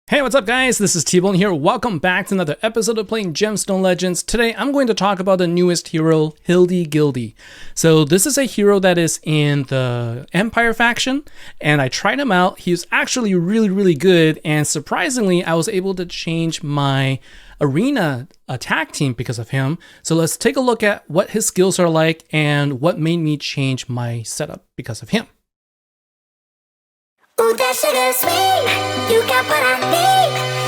Hey, what's up guys? This is T-Bone here. Welcome back to another episode of playing Gemstone Legends. Today I'm going to talk about the newest hero, Hildigildi. So this is a hero that is in the Empire faction, and I tried him out. He's actually really good, and surprisingly I was able to change my arena attack team because of him. So let's take a look at what his skills are like and what made me change my setup because of him. Ooh, that sugar sweet, you got what I need.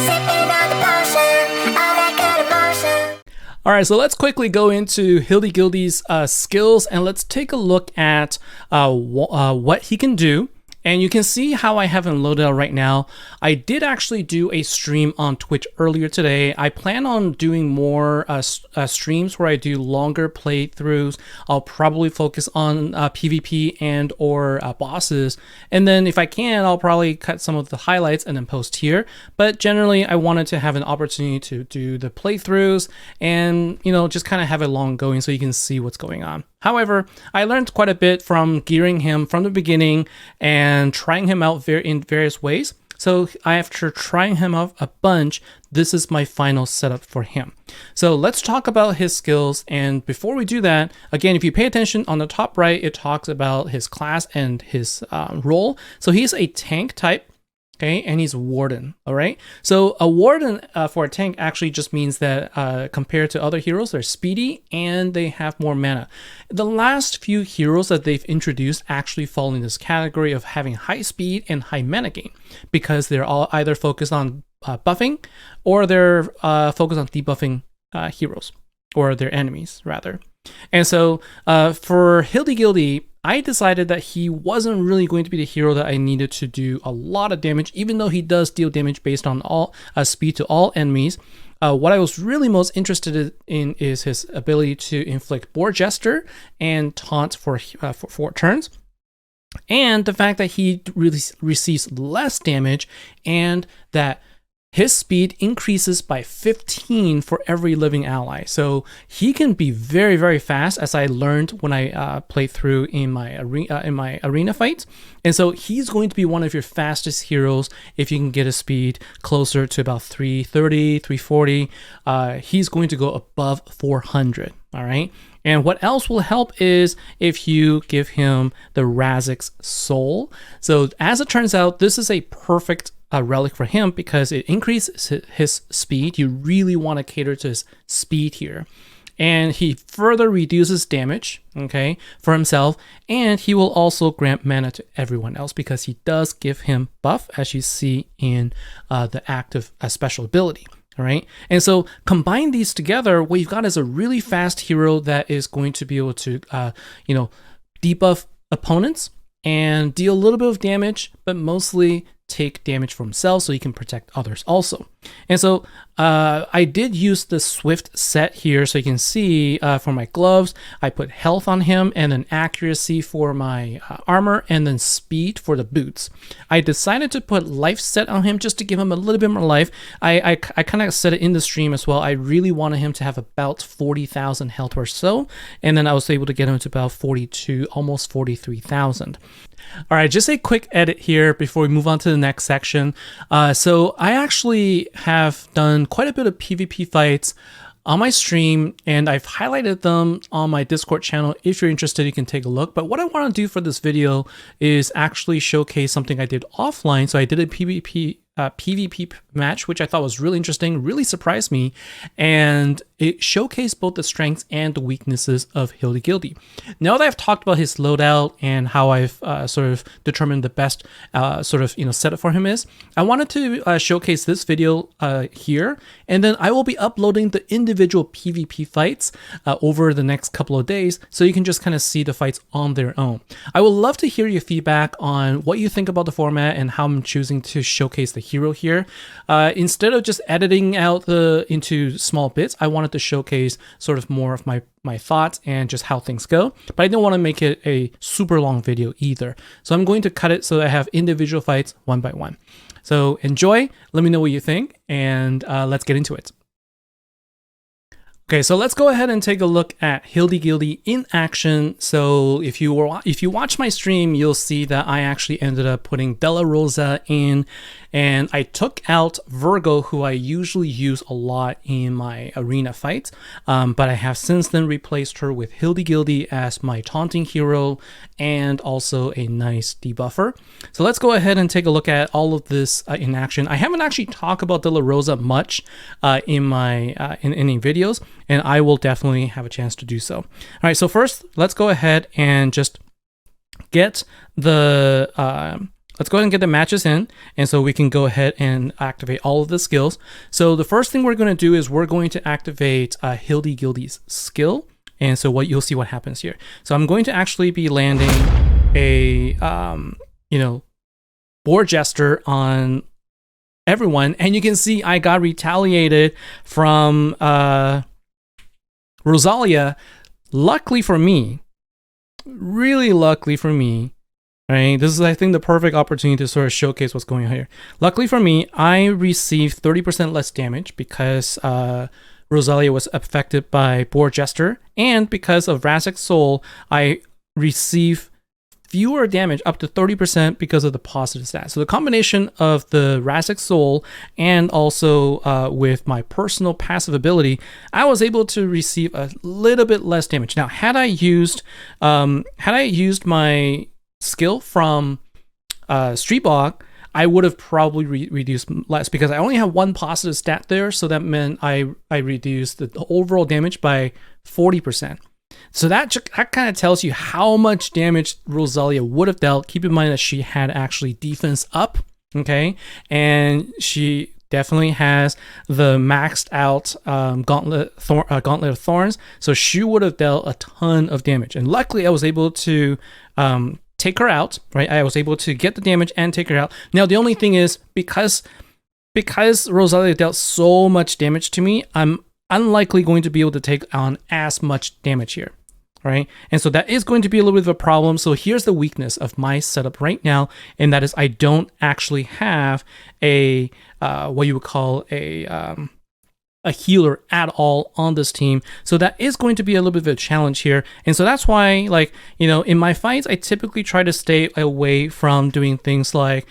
Sipping on the potion, all that good emotion. All right, so let's quickly go into Hildigildi's skills and let's take a look at what he can do. And you can see how I have him loaded out right now. I did actually do a stream on Twitch earlier today. I plan on doing more streams where I do longer playthroughs. I'll probably focus on PvP and or bosses. And then if I can, I'll probably cut some of the highlights and then post here. But generally, I wanted to have an opportunity to do the playthroughs and, you know, just kind of have it long going so you can see what's going on. However, I learned quite a bit from gearing him from the beginning and trying him out in various ways. So after trying him out a bunch, this is my final setup for him. So let's talk about his skills. And before we do that, again, if you pay attention on the top right, it talks about his class and his role. So he's a tank type. Okay, and he's Warden, all right? So a Warden for a tank actually just means that compared to other heroes, they're speedy and they have more mana. The last few heroes that they've introduced actually fall in this category of having high speed and high mana gain because they're all either focused on buffing or they're focused on debuffing heroes or their enemies, rather. And so for Hildigildi, I decided that he wasn't really going to be the hero that I needed to do a lot of damage, even though he does deal damage based on all speed to all enemies. What I was really most interested in is his ability to inflict Boar Jester and Taunt for 4 turns. And the fact that he really receives less damage and that his speed increases by 15 for every living ally. So he can be very fast, as I learned when I played through in my arena fights. And so he's going to be one of your fastest heroes if you can get a speed closer to about 330, 340. He's going to go above 400, all right? And what else will help is if you give him the Razik's Soul. So as it turns out, this is a perfect relic for him because it increases his speed. You really want to cater to his speed here. And he further reduces damage, okay, for himself. And he will also grant mana to everyone else because he does give him buff, as you see in the active special ability. All right. And so combine these together, what you've got is a really fast hero that is going to be able to, debuff opponents and deal a little bit of damage, but mostly take damage for himself so he can protect others also. And so I did use the Swift set here so you can see for my gloves, I put health on him and then accuracy for my armor and then speed for the boots. I decided to put life set on him just to give him a little bit more life. I kind of said it in the stream as well. I really wanted him to have about 40,000 health or so. And then I was able to get him to about 42, almost 43,000. All right, just a quick edit here before we move on to the next section. So I actually have done quite a bit of PvP fights on my stream, and I've highlighted them on my Discord channel. If you're interested, you can take a look. But what I want to do for this video is actually showcase something I did offline. So I did a PvP match, which I thought was really interesting, really surprised me, and it showcased both the strengths and the weaknesses of Hildigildi. Now that I've talked about his loadout and how I've sort of determined the best setup for him is, I wanted to showcase this video here, and then I will be uploading the individual PvP fights over the next couple of days, so you can just kind of see the fights on their own. I would love to hear your feedback on what you think about the format and how I'm choosing to showcase the hero here. Instead of just editing out into small bits, I wanted to showcase sort of more of my thoughts and just how things go, but I don't want to make it a super long video either. So I'm going to cut it so that I have individual fights one by one. So enjoy, let me know what you think, and let's get into it. Okay, so let's go ahead and take a look at Hildigildi in action. So if you watch my stream, you'll see that I actually ended up putting Della Rosa in and I took out Virgo, who I usually use a lot in my arena fights, but I have since then replaced her with Hildigildi as my taunting hero and also a nice debuffer. So let's go ahead and take a look at all of this in action. I haven't actually talked about De La Rosa much in my in any videos, and I will definitely have a chance to do so. All right, so first let's go ahead and just get the let's go ahead and get the matches in, and so we can go ahead and activate all of the skills. So the first thing we're going to do is we're going to activate Hildigildi's skill, and so what you'll see what happens here. So I'm going to actually be landing a Boar Jester on everyone, and you can see I got retaliated from Rosalia. Luckily for me, really luckily for me, right? This is, I think, the perfect opportunity to sort of showcase what's going on here. Luckily for me, I received 30% less damage because Rosalia was affected by Boar Jester, and because of Razek's Soul, I receive fewer damage, up to 30%, because of the positive stats. So the combination of the Razek's Soul and also with my personal passive ability, I was able to receive a little bit less damage. Now, had I used my skill from Streetbog, I would have probably reduced less, because I only have one positive stat there, so that meant I reduced the overall damage by 40%. So that kind of tells you how much damage Rosalia would have dealt. Keep in mind that she had actually defense up, okay? And she definitely has the maxed out Gauntlet of Thorns, so she would have dealt a ton of damage. And luckily, I was able to take her out, right? I was able to get the damage and take her out. Now, the only thing is, because Rosalia dealt so much damage to me, I'm unlikely going to be able to take on as much damage here, right? And so that is going to be a little bit of a problem. So here's the weakness of my setup right now, and that is I don't actually have a what you would call a healer at all on this team. So that is going to be a little bit of a challenge here. And so that's why, like, in my fights, I typically try to stay away from doing things like,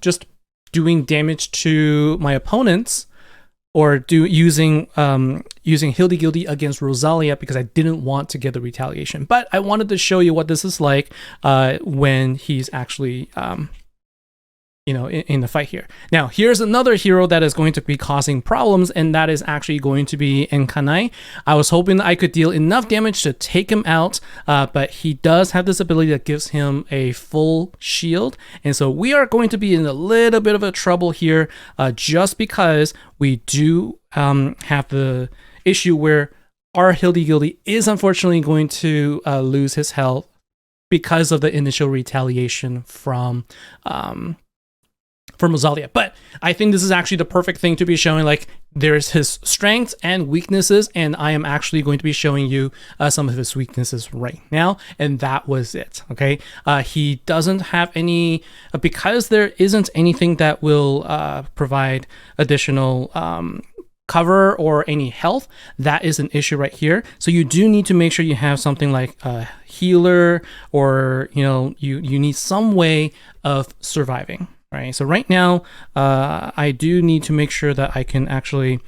just doing damage to my opponents, or using Hildigildi against Rosalia, because I didn't want to get the retaliation. But I wanted to show you what this is like when he's actually in the fight here. Now, here's another hero that is going to be causing problems, and that is actually going to be Nkanai. I was hoping that I could deal enough damage to take him out, but he does have this ability that gives him a full shield, and so we are going to be in a little bit of a trouble here, just because we do have the issue where our Hildigildi is unfortunately going to lose his health because of the initial retaliation from Rosalia. But I think this is actually the perfect thing to be showing, like, there's his strengths and weaknesses, and I am actually going to be showing you some of his weaknesses right now, and that was it, okay? He doesn't have any, because there isn't anything that will provide additional cover or any health. That is an issue right here. So you do need to make sure you have something like a healer, or you need some way of surviving. Right, so right now, I do need to make sure that I can actually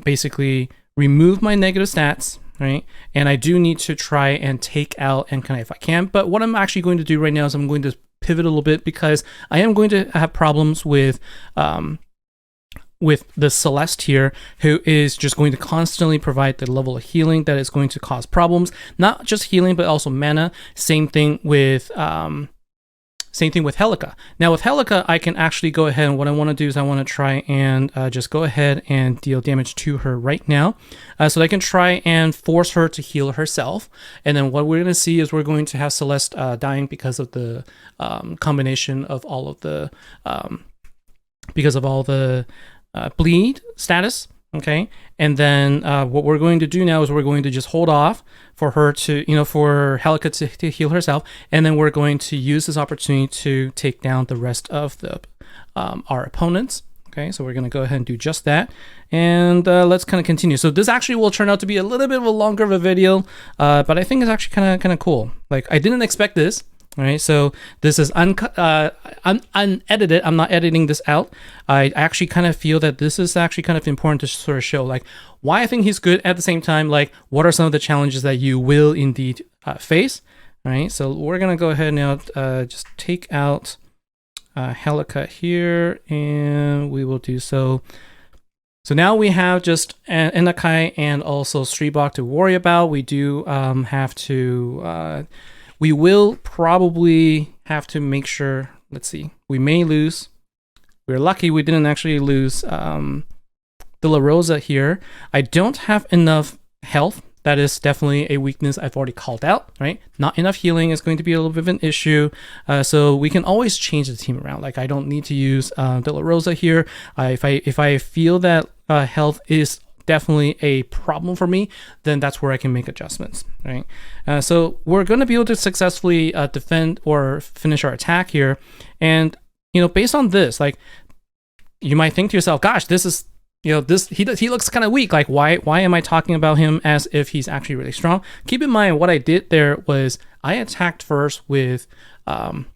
basically remove my negative stats, right? And I do need to try and take out Nkanai if I can. But what I'm actually going to do right now is I'm going to pivot a little bit, because I am going to have problems with the Celeste here, who is just going to constantly provide the level of healing that is going to cause problems. Not just healing, but also mana. Same thing with Helica. Now with Helica, I can actually go ahead, and what I want to do is I want to try and just go ahead and deal damage to her right now, so I can try and force her to heal herself. And then what we're going to see is we're going to have Celeste dying because of the combination of all of the bleed status. Okay, and then what we're going to do now is we're going to just hold off for her to, for Helica to heal herself, and then we're going to use this opportunity to take down the rest of the our opponents. Okay, so we're going to go ahead and do just that, and let's kind of continue. So this actually will turn out to be a little bit of a longer of a video, but I think it's actually kind of cool. Like, I didn't expect this. All right, so this is unedited. I'm not editing this out. I actually kind of feel that this is actually kind of important to sort of show like why I think he's good, at the same time, like what are some of the challenges that you will indeed face. All right, so we're gonna go ahead now, just take out Helicut here, and we will do so. So now we have just an Enakai and also Streetbok to worry about. We do have to, we will probably have to make sure, let's see, we may lose. We're lucky we didn't actually lose the La Rosa here. I don't have enough health. That is definitely a weakness I've already called out, right? Not enough healing is going to be a little bit of an issue. So we can always change the team around. Like I don't need to use De La Rosa here. If I feel that health is definitely a problem for me, then that's where I can make adjustments, right? So we're going to be able to successfully defend or finish our attack here. And, you know, based on this, like you might think to yourself, gosh, this is, you know, this he looks kind of weak. Like why am I talking about him as if he's actually really strong? Keep in mind what I did there was I attacked first with my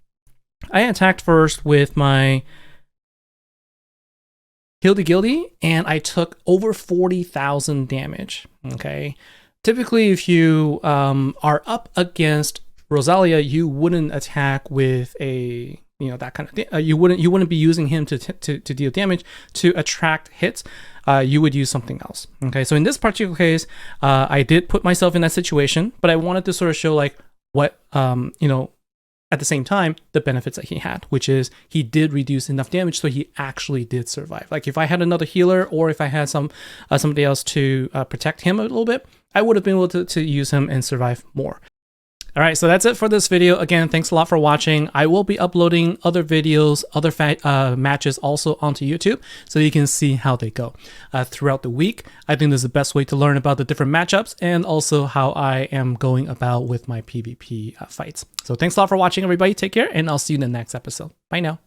Hildigildi, and I took over 40,000 damage. Okay, typically if you are up against Rosalia, you wouldn't attack with a, you know, that kind of you wouldn't be using him to deal damage to attract hits. You would use something else. Okay, so in this particular case, I did put myself in that situation, but I wanted to sort of show like what you know, at the same time, the benefits that he had, which is he did reduce enough damage, so he actually did survive. Like if I had another healer, or if I had somebody else to protect him a little bit, I would have been able to use him and survive more. All right, so that's it for this video. Again, thanks a lot for watching. I will be uploading other videos, other matches also onto YouTube, so you can see how they go throughout the week. I think this is the best way to learn about the different matchups and also how I am going about with my PvP fights. So thanks a lot for watching, everybody. Take care, and I'll see you in the next episode. Bye now.